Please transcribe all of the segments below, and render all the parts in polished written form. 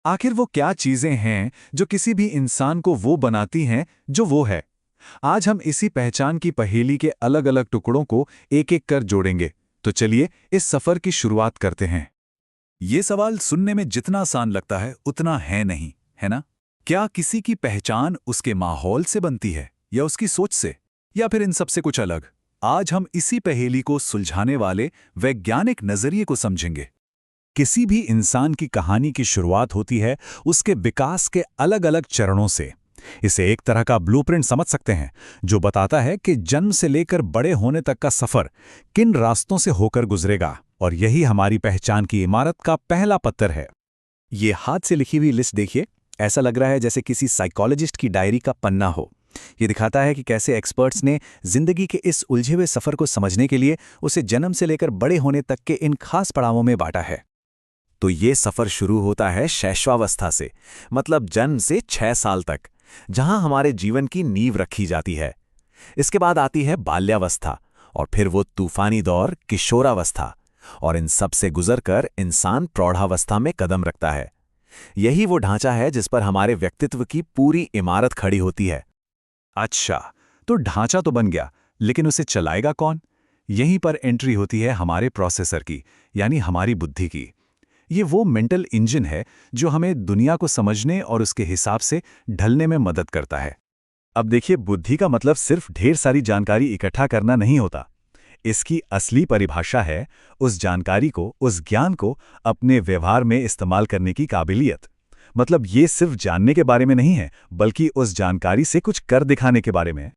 आखिर वो क्या चीजें हैं जो किसी भी इंसान को वो बनाती हैं जो वो है? आज हम इसी पहचान की पहेली के अलग-अलग टुकड़ों को एक-एक कर जोड़ेंगे। तो चलिए इस सफर की शुरुआत करते हैं। ये सवाल सुनने में जितना आसान लगता है उतना है नहीं, है ना? क्या किसी की पहचान उसके माहौल से बनती है या उसकी सोच से, या फिर इन सब से कुछ अलग? आज हम इसी पहेली को सुलझाने वाले वैज्ञानिक नजरिए को समझेंगे। किसी भी इंसान की कहानी की शुरुआत होती है उसके विकास के अलग-अलग चरणों से। इसे एक तरह का ब्लूप्रिंट समझ सकते हैं, जो बताता है कि जन्म से लेकर बड़े होने तक का सफर किन रास्तों से होकर गुजरेगा, और यही हमारी पहचान की इमारत का पहला पत्थर है। ये हाथ से लिखी हुई लिस्ट देखिए, ऐसा लग रहा है जैसे किसी साइकोलॉजिस्ट की डायरी का पन्ना हो। ये दिखाता है कि कैसे एक्सपर्ट्स ने जिंदगी के इस उलझे हुए सफर को समझने के लिए उसे जन्म से लेकर बड़े होने तक के इन खास पड़ावों में बांटा है। तो ये सफर शुरू होता है शैशवावस्था से, मतलब जन्म से 6 साल तक, जहां हमारे जीवन की नींव रखी जाती है। इसके बाद आती है बाल्यावस्था, और फिर वो तूफानी दौर किशोरावस्था, और इन सब से गुजरकर इंसान प्रौढ़ावस्था में कदम रखता है। यही वो ढांचा है जिस पर हमारे व्यक्तित्व की पूरी इमारत खड़ी होती है। अच्छा, तो ढांचा तो बन गया, लेकिन उसे चलाएगा कौन? यहीं पर एंट्री होती है हमारे प्रोसेसर की, यानी हमारी बुद्धि की। ये वो मेंटल इंजन है जो हमें दुनिया को समझने और उसके हिसाब से ढलने में मदद करता है। अब देखिए, बुद्धि का मतलब सिर्फ ढेर सारी जानकारी इकट्ठा करना नहीं होता। इसकी असली परिभाषा है उस जानकारी को, उस ज्ञान को अपने व्यवहार में इस्तेमाल करने की काबिलियत। मतलब ये सिर्फ जानने के बारे में नहीं है, बल्कि उस जानकारी से कुछ कर दिखाने के बारे में है।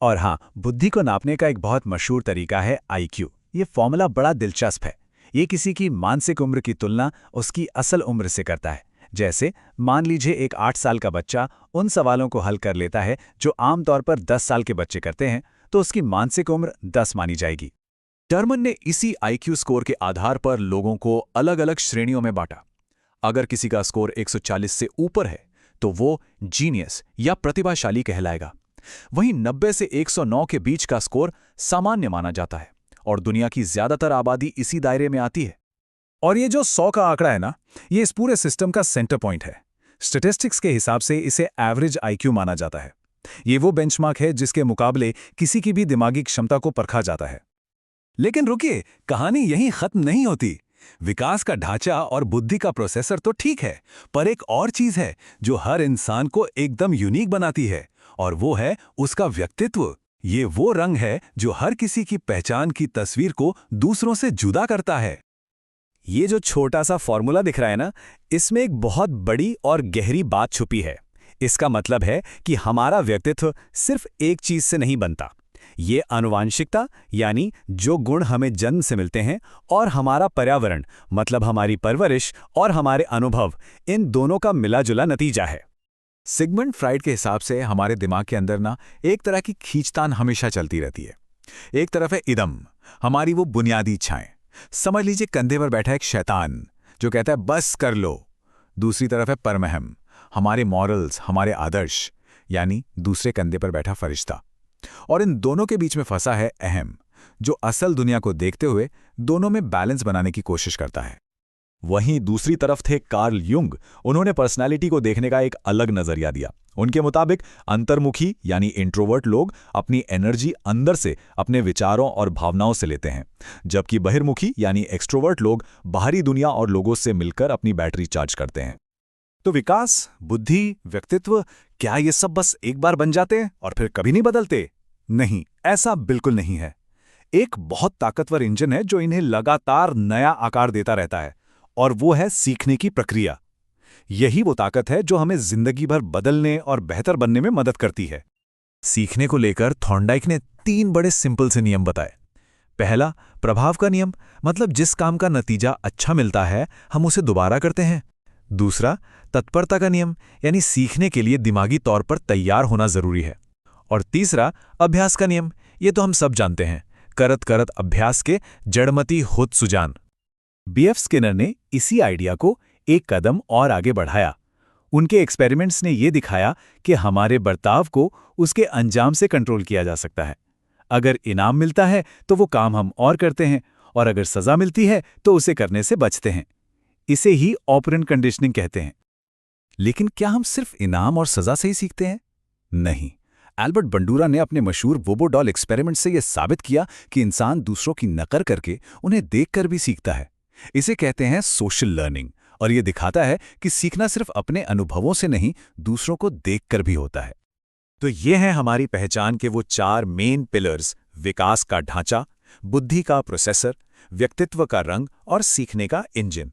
और हाँ, बुद्धि को नापने का एक बहुत मशहूर तरीका है आईक्यू। ये फॉर्मूला बड़ा दिलचस्प है। ये किसी की मानसिक उम्र की तुलना उसकी असल उम्र से करता है। जैसे मान लीजिए एक 8 साल का बच्चा उन सवालों को हल कर लेता है जो आमतौर पर 10 साल के बच्चे करते हैं, तो उसकी मानसिक उम्र 10 मानी जाएगी। टर्मन ने इसी आईक्यू स्कोर के आधार पर लोगों को अलग-अलग श्रेणियों में बांटा। अगर किसी का स्कोर 140 से ऊपर है, तो वो जीनियस या प्रतिभाशाली कहलाएगा। वहीं 90 से 109 के बीच का स्कोर सामान्य माना जाता है, और दुनिया की ज्यादातर आबादी इसी दायरे में आती है। और ये जो 100 का आंकड़ा है ना, ये इस पूरे सिस्टम का सेंटर पॉइंट है। स्टैटिस्टिक्स के हिसाब से इसे एवरेज आईक्यू माना जाता है। ये वो बेंचमार्क है जिसके मुकाबले किसी की भी दिमागी क्षमता को परखा जाता है। लेकिन रुकिए, कहानी यहीं खत्म नहीं होती। विकास का ढांचा और बुद्धि का प्रोसेसर तो ठीक है, पर एक और चीज है जो हर इंसान को एकदम यूनिक बनाती है, और वो है उसका व्यक्तित्व। ये वो रंग है जो हर किसी की पहचान की तस्वीर को दूसरों से जुदा करता है। ये जो छोटा सा फॉर्मूला दिख रहा है ना, इसमें एक बहुत बड़ी और गहरी बात छुपी है। इसका मतलब है कि हमारा व्यक्तित्व सिर्फ एक चीज से नहीं बनता। ये आनुवांशिकता, यानी जो गुण हमें जन्म से मिलते हैं, और हमारा पर्यावरण, मतलब हमारी परवरिश और हमारे अनुभव, इन दोनों का मिला-जुला नतीजा है। सिगमंड फ्राइड के हिसाब से हमारे दिमाग के अंदर ना एक तरह की खींचतान हमेशा चलती रहती है। एक तरफ है इदम, हमारी वो बुनियादी इच्छाएं। समझ लीजिए कंधे पर बैठा एक शैतान जो कहता है बस कर लो। दूसरी तरफ है परमहम, हमारे मॉरल्स, हमारे आदर्श, यानी दूसरे कंधे पर बैठा फरिश्ता। और इन दोनों के बीच में फंसा है अहम, जो असल दुनिया को देखते हुए दोनों में बैलेंस बनाने की कोशिश करता है। वहीं दूसरी तरफ थे कार्ल युंग। उन्होंने पर्सनालिटी को देखने का एक अलग नजरिया दिया। उनके मुताबिक अंतर्मुखी यानी इंट्रोवर्ट लोग अपनी एनर्जी अंदर से, अपने विचारों और भावनाओं से लेते हैं, जबकि बहिर्मुखी यानी एक्सट्रोवर्ट लोग बाहरी दुनिया और लोगों से मिलकर अपनी बैटरी चार्ज करते हैं। तो विकास, बुद्धि, व्यक्तित्व, क्या ये सब बस एक बार बन जाते हैं और फिर कभी नहीं बदलते? नहीं, ऐसा बिल्कुल नहीं है। एक बहुत ताकतवर इंजन है जो इन्हें लगातार नया आकार देता रहता है, और वो है सीखने की प्रक्रिया। यही वो ताकत है जो हमें जिंदगी भर बदलने और बेहतर बनने में मदद करती है। सीखने को लेकर थॉर्नडाइक ने 3 बड़े सिंपल से नियम बताए। पहला, प्रभाव का नियम, मतलब जिस काम का नतीजा अच्छा मिलता है हम उसे दोबारा करते हैं। दूसरा, तत्परता का नियम, यानी सीखने के लिए दिमागी तौर पर तैयार होना जरूरी है। और तीसरा, अभ्यास का नियम, ये तो हम सब जानते हैं, करत करत अभ्यास के जड़मती होत सुजान। बीएफ स्किनर ने इसी आइडिया को एक कदम और आगे बढ़ाया। उनके एक्सपेरिमेंट्स ने यह दिखाया कि हमारे बर्ताव को उसके अंजाम से कंट्रोल किया जा सकता है। अगर इनाम मिलता है तो वो काम हम और करते हैं, और अगर सजा मिलती है तो उसे करने से बचते हैं। इसे ही ऑपरेंट कंडीशनिंग कहते हैं। लेकिन क्या हम सिर्फ इनाम और सजा से ही सीखते हैं? नहीं। एल्बर्ट बंडूरा ने अपने मशहूर बोबो डॉल एक्सपेरिमेंट से यह साबित किया कि इंसान दूसरों की नकल करके उन्हें देखकर भी सीखता है। इसे कहते हैं सोशल लर्निंग, और यह दिखाता है कि सीखना सिर्फ अपने अनुभवों से नहीं, दूसरों को देखकर भी होता है। तो ये हैं हमारी पहचान के वो 4 मेन पिलर्स: विकास का ढांचा, बुद्धि का प्रोसेसर, व्यक्तित्व का रंग और सीखने का इंजन।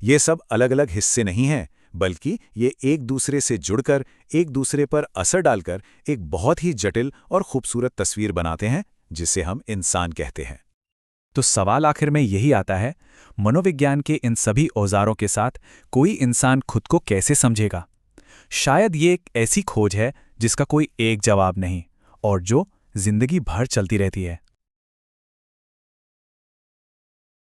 ये सब अलग-अलग हिस्से नहीं हैं, बल्कि ये एक दूसरे से जुड़कर, एक दूसरे पर असर डालकर एक बहुत ही जटिल और खूबसूरत तस्वीर बनाते हैं, जिसे हम इंसान कहते हैं। तो सवाल आखिर में यही आता है, मनोविज्ञान के इन सभी औजारों के साथ कोई इंसान खुद को कैसे समझेगा? शायद ये एक ऐसी खोज है जिसका कोई एक जवाब नहीं, और जो जिंदगी भर चलती रहती है।